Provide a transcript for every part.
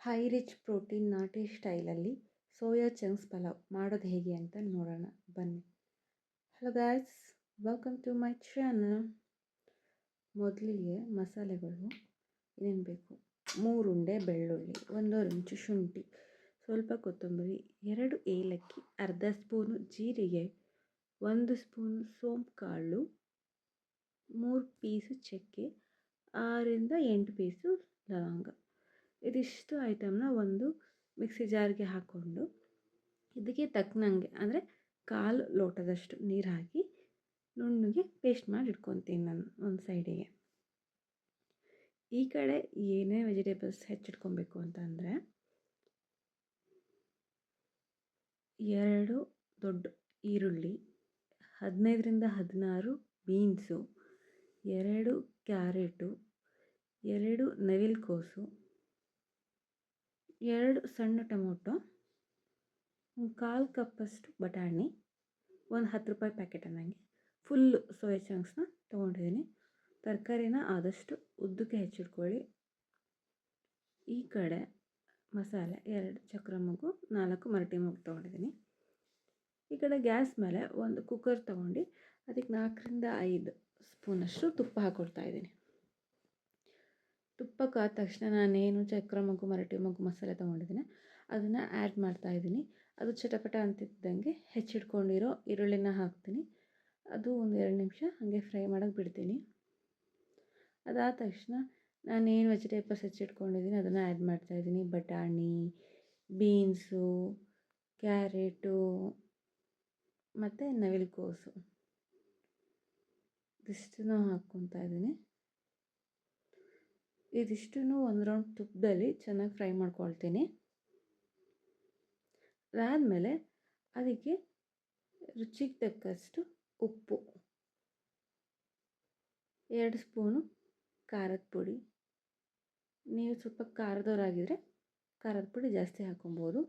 High rich protein ನಾಟಿ ಸ್ಟೈಲಲ್ಲಿ soya chunks pulao ಮಾಡೋದು ಹೇಗೆ ಅಂತ ನೋಡೋಣ ಬನ್ನಿ. Hello guys, welcome to my channel. ಮೊದಲಿಗೆ ಮಸಾಲೆಗಳು ಏನೇನು ಬೇಕು: 3 ಉಂಡೆ ಬೆಳ್ಳುಳ್ಳಿ, 1 ಇಂಚು ಶುಂಠಿ, ಸ್ವಲ್ಪ ಕೊತ್ತಂಬರಿ, 2 ಏಲಕ್ಕಿ, ಅರ್ಧ ಸ್ಪೂನು ಜೀರಿಗೆ, 1 ಸ್ಪೂನು ಸೋಂಪು ಕಾಳು, 3 ಪೀಸು ಚಕ್ಕೆ, 6ರಿಂದ 8 ಪೀಸು ಲವಂಗ. ಇದಿಷ್ಟು ಐಟಮ್ನ ಒಂದು ಮಿಕ್ಸಿ ಜಾರ್ಗೆ ಹಾಕ್ಕೊಂಡು ಇದಕ್ಕೆ ತಕ್ಕನಂಗೆ ಅಂದರೆ 1/4 ಲೋಟದಷ್ಟು ನೀರು ಹಾಕಿ ನುಣ್ಣಗೆ ಪೇಸ್ಟ್ ಮಾಡಿ ಇಟ್ಕೊತೀನಿ ನಾನು ಒಂದು ಸೈಡಿಗೆ. ಈ ಕಡೆ ಏನೇ ವೆಜಿಟೇಬಲ್ಸ್ ಹೆಚ್ಚಿಟ್ಕೊಬೇಕು ಅಂತಂದರೆ 2 ದೊಡ್ಡ ಈರುಳ್ಳಿ, 15ರಿಂದ 16 ಬೀನ್ಸು, 2 ಕ್ಯಾರೆಟು, 2 ನವಿಲುಕೋಸು, 2 ಸಣ್ಣ ಟೊಮೊಟೊ, 1/4 ಕಪ್ಪಷ್ಟು ಬಟಾಣಿ, ಒಂದು 10 ರೂಪಾಯಿ ಪ್ಯಾಕೆಟ್ ಅನ್ನಂಗೆ ಫುಲ್ಲು ಸೋಯಾ ಚಂಕ್ಸ್ನ ತೊಗೊಂಡಿದ್ದೀನಿ. ತರಕಾರಿನ ಆದಷ್ಟು ಉದ್ದಕ್ಕೆ ಹೆಚ್ಚಿಟ್ಕೊಳ್ಳಿ. ಈ ಕಡೆ ಮಸಾಲೆ 2 ಚಕ್ರ ಮೂಗು, 4 ಮರಟಿ ಮೂಗು ತೊಗೊಂಡಿದ್ದೀನಿ. ಈ ಕಡೆ ಗ್ಯಾಸ್ ಮೇಲೆ ಒಂದು ಕುಕ್ಕರ್ ತೊಗೊಂಡು ಅದಕ್ಕೆ 4ರಿಂದ 5 ಸ್ಪೂನಷ್ಟು ತುಪ್ಪ ಹಾಕ್ಕೊಳ್ತಾಯಿದ್ದೀನಿ. ತುಪ್ಪ ಕಾದ ತಕ್ಷಣ ನಾನೇನು ಚಕ್ರ ಮೊಗ್ಗು ಮರಟಿ ಮೊಗ್ಗು ಮಸಾಲೆ ತೊಗೊಂಡಿದ್ದೀನಿ ಅದನ್ನು ಆ್ಯಡ್ ಮಾಡ್ತಾಯಿದ್ದೀನಿ. ಅದು ಚಟಪಟ ಅಂತಿದ್ದಂಗೆ ಹೆಚ್ಚಿಟ್ಕೊಂಡಿರೋ ಈರುಳ್ಳಿನ ಹಾಕ್ತೀನಿ. ಅದು ಒಂದು 2 ನಿಮಿಷ ಹಾಗೆ ಫ್ರೈ ಮಾಡೋಕ್ಕೆ ಬಿಡ್ತೀನಿ. ಅದಾದ ತಕ್ಷಣ ನಾನೇನು ವೆಜಿಟೇಬಲ್ಸ್ ಹೆಚ್ಚಿಟ್ಕೊಂಡಿದ್ದೀನಿ ಅದನ್ನು ಆ್ಯಡ್ ಮಾಡ್ತಾಯಿದ್ದೀನಿ. ಬಟಾಣಿ, ಬೀನ್ಸು, ಕ್ಯಾರೆಟು ಮತ್ತು ನವಿಲುಕೋಸು ಇದಿಷ್ಟನ್ನು ಹಾಕ್ಕೊತಾ ಇದ್ದೀನಿ. ಇದಿಷ್ಟನ್ನು ಒಂದು ರೌಂಡ್ ತುಪ್ಪದಲ್ಲಿ ಚೆನ್ನಾಗಿ ಫ್ರೈ ಮಾಡ್ಕೊಳ್ತೀನಿ. ಅದಾದಮೇಲೆ ಅದಕ್ಕೆ ರುಚಿಗೆ ತಕ್ಕಷ್ಟು ಉಪ್ಪು, 2 ಸ್ಪೂನು ಖಾರದ ಪುಡಿ. ನೀವು ಸ್ವಲ್ಪ ಖಾರದವರಾಗಿದ್ದರೆ ಖಾರದ ಪುಡಿ ಜಾಸ್ತಿ ಹಾಕ್ಕೊಬೋದು.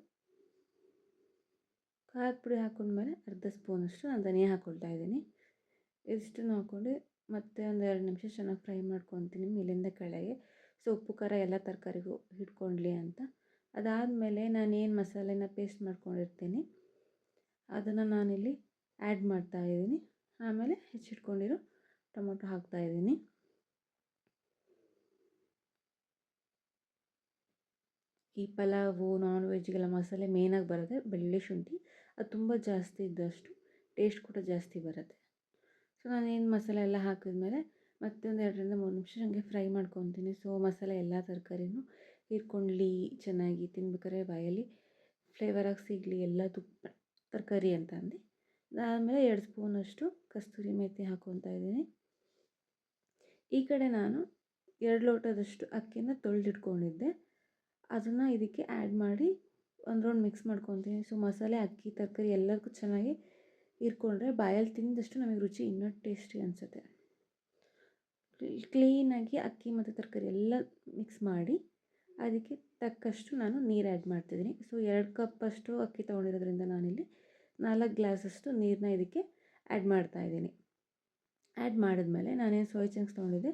ಖಾರದ ಪುಡಿ ಹಾಕ್ಕೊಂಡ್ಮೇಲೆ ಅರ್ಧ ಸ್ಪೂನಷ್ಟು ನಾನು ಧನಿಯಾ ಹಾಕ್ಕೊಳ್ತಾ ಇದ್ದೀನಿ. ಇದಿಷ್ಟನ್ನು ಹಾಕ್ಕೊಂಡು ಮತ್ತೆ ಒಂದು 2 ನಿಮಿಷ ಚೆನ್ನಾಗಿ ಫ್ರೈ ಮಾಡ್ಕೊತೀನಿ ಮೇಲಿಂದ ಕೆಳಗೆ. ಸೊ ಉಪ್ಪು ಖಾರ ಎಲ್ಲ ತರಕಾರಿಗೂ ಹಿಡ್ಕೊಳ್ಳಿ ಅಂತ. ಅದಾದಮೇಲೆ ನಾನೇನು ಮಸಾಲೆನ ಪೇಸ್ಟ್ ಮಾಡ್ಕೊಂಡಿರ್ತೀನಿ ಅದನ್ನು ನಾನಿಲ್ಲಿ ಆ್ಯಡ್ ಮಾಡ್ತಾಯಿದ್ದೀನಿ. ಆಮೇಲೆ ಹೆಚ್ಚಿಟ್ಕೊಂಡಿರೋ ಟೊಮೊಟೊ ಹಾಕ್ತಾಯಿದ್ದೀನಿ. ಈ ಪಲಾವು ನಾನ್ ವೆಜ್ಗೆಲ್ಲ ಮಸಾಲೆ ಮೇಯ್ನಾಗಿ ಬರುತ್ತೆ ಬೆಳ್ಳುಳ್ಳಿ ಶುಂಠಿ. ಅದು ತುಂಬ ಜಾಸ್ತಿ ಇದ್ದಷ್ಟು ಟೇಸ್ಟ್ ಕೂಡ ಜಾಸ್ತಿ ಬರುತ್ತೆ. ಸೊ ನಾನೇನು ಮಸಾಲೆ ಎಲ್ಲ ಹಾಕಿದ್ಮೇಲೆ ಮತ್ತೆ ಒಂದು 2ರಿಂದ 3 ನಿಮಿಷ ಹಾಗೆ ಫ್ರೈ ಮಾಡ್ಕೊತೀನಿ. ಸೊ ಮಸಾಲೆ ಎಲ್ಲ ತರಕಾರಿನೂ ಹೀರ್ಕೊಳ್ಳಿ ಚೆನ್ನಾಗಿ, ತಿನ್ಬೇಕಾದ್ರೆ ಬಾಯಲ್ಲಿ ಫ್ಲೇವರಾಗಿ ಸಿಗಲಿ ಎಲ್ಲ ತುಪ್ಪ ತರಕಾರಿ ಅಂತ ಅಂದು. ಅದಾದಮೇಲೆ 2 ಸ್ಪೂನಷ್ಟು ಕಸ್ತೂರಿ ಮೇಥಿ ಹಾಕ್ಕೊತಾ ಇದ್ದೀನಿ. ಈ ಕಡೆ ನಾನು 2 ಲೋಟದಷ್ಟು ಅಕ್ಕಿನ ತೊಳೆದಿಟ್ಕೊಂಡಿದ್ದೆ ಅದನ್ನು ಇದಕ್ಕೆ ಆ್ಯಡ್ ಮಾಡಿ ಒಂದು ರೌಂಡ್ ಮಿಕ್ಸ್ ಮಾಡ್ಕೊತೀನಿ. ಸೊ ಮಸಾಲೆ ಅಕ್ಕಿ ತರಕಾರಿ ಎಲ್ಲದಕ್ಕೂ ಚೆನ್ನಾಗಿ ಹೀರ್ಕೊಂಡ್ರೆ ಬಾಯಲ್ಲಿ ತಿಂದಷ್ಟು ನಮಗೆ ರುಚಿ ಇನ್ನೂ ಟೇಸ್ಟಿ ಅನಿಸುತ್ತೆ. ಕ್ಲೀನಾಗಿ ಅಕ್ಕಿ ಮತ್ತು ತರಕಾರಿ ಎಲ್ಲ ಮಿಕ್ಸ್ ಮಾಡಿ ಅದಕ್ಕೆ ತಕ್ಕಷ್ಟು ನಾನು ನೀರು ಆ್ಯಡ್ ಮಾಡ್ತಿದ್ದೀನಿ. ಸೊ 2 ಕಪ್ಪಷ್ಟು ಅಕ್ಕಿ ತೊಗೊಂಡಿರೋದ್ರಿಂದ ನಾನಿಲ್ಲಿ 4 ಗ್ಲಾಸಷ್ಟು ನೀರನ್ನ ಇದಕ್ಕೆ ಆ್ಯಡ್ ಮಾಡ್ತಾಯಿದ್ದೀನಿ. ಆ್ಯಡ್ ಮಾಡಿದ್ಮೇಲೆ ನಾನೇನು ಸೋಯಾ ಚಂಕ್ಸ್ ತೊಗೊಂಡಿದ್ದೆ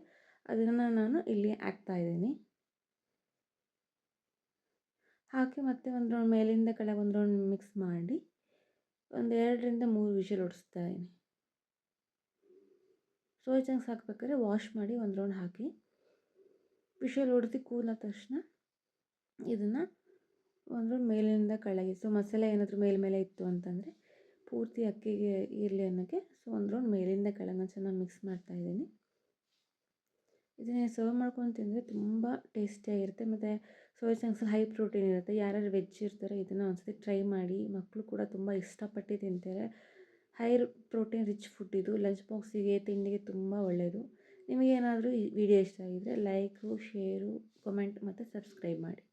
ಅದನ್ನು ನಾನು ಇಲ್ಲಿ ಹಾಕ್ತಾಯಿದ್ದೀನಿ. ಹಾಕಿ ಮತ್ತೆ ಒಂದು ರೌಂಡ್ ಮೇಲಿಂದ ಕೆಳಗೆ ಒಂದು ರೌಂಡ್ ಮಿಕ್ಸ್ ಮಾಡಿ ಒಂದು 2ರಿಂದ 3 ವಿಷಲ್ ಹೊಡಿಸ್ತಾಯಿದ್ದೀನಿ. ಸೋಯಾ ಚಂಕ್ಸ್ ಹಾಕ್ಬೇಕಾದ್ರೆ ವಾಶ್ ಮಾಡಿ ಒಂದು ರೌಂಡ್ ಹಾಕಿ ವಿಷಲ್ ಹೊಡೆದು ಕೂಲಾದ ತಕ್ಷಣ ಇದನ್ನು ಒಂದು ರೌಂಡ್ ಮೇಲಿಂದ ಕೆಳಗೆ. ಸೊ ಮಸಾಲೆ ಏನಾದರೂ ಮೇಲೆ ಇತ್ತು ಅಂತಂದರೆ ಪೂರ್ತಿ ಅಕ್ಕಿಗೆ ಇರಲಿ ಅನ್ನೋಕ್ಕೆ ಸೊ ಒಂದು ರೌಂಡ್ ಮೇಲಿಂದ ಕೆಳಗೆ ನಾನು ಚೆನ್ನಾಗಿ ಮಿಕ್ಸ್ ಮಾಡ್ತಾಯಿದ್ದೀನಿ. ಇದನ್ನು ಸರ್ವ್ ಮಾಡ್ಕೊಂಡು ತಿಂದರೆ ತುಂಬ ಟೇಸ್ಟಿಯಾಗಿರುತ್ತೆ. ಮತ್ತು ಸೋಯಾ ಚಂಕ್ಸಲ್ಲಿ ಹೈ ಪ್ರೋಟೀನ್ ಇರುತ್ತೆ. ಯಾರ್ಯಾರು ವೆಜ್ ಇರ್ತಾರೆ ಇದನ್ನು ಒಂದ್ಸತಿ ಟ್ರೈ ಮಾಡಿ. ಮಕ್ಕಳು ಕೂಡ ತುಂಬ ಇಷ್ಟಪಟ್ಟು ತಿಂತಾರೆ. ಹೈ ಪ್ರೋಟೀನ್ ರಿಚ್ ಫುಡ್ ಇದು. ಲಂಚ್ ಬಾಕ್ಸಿಗೆ ತಿಂಡಿಗೆ ತುಂಬ ಒಳ್ಳೆಯದು. ನಿಮಗೇನಾದರೂ ಈ ವಿಡಿಯೋ ಇಷ್ಟ ಆಗಿದ್ದರೆ ಲೈಕು, ಶೇರು, ಕಮೆಂಟ್ ಮತ್ತು ಸಬ್ಸ್ಕ್ರೈಬ್ ಮಾಡಿ.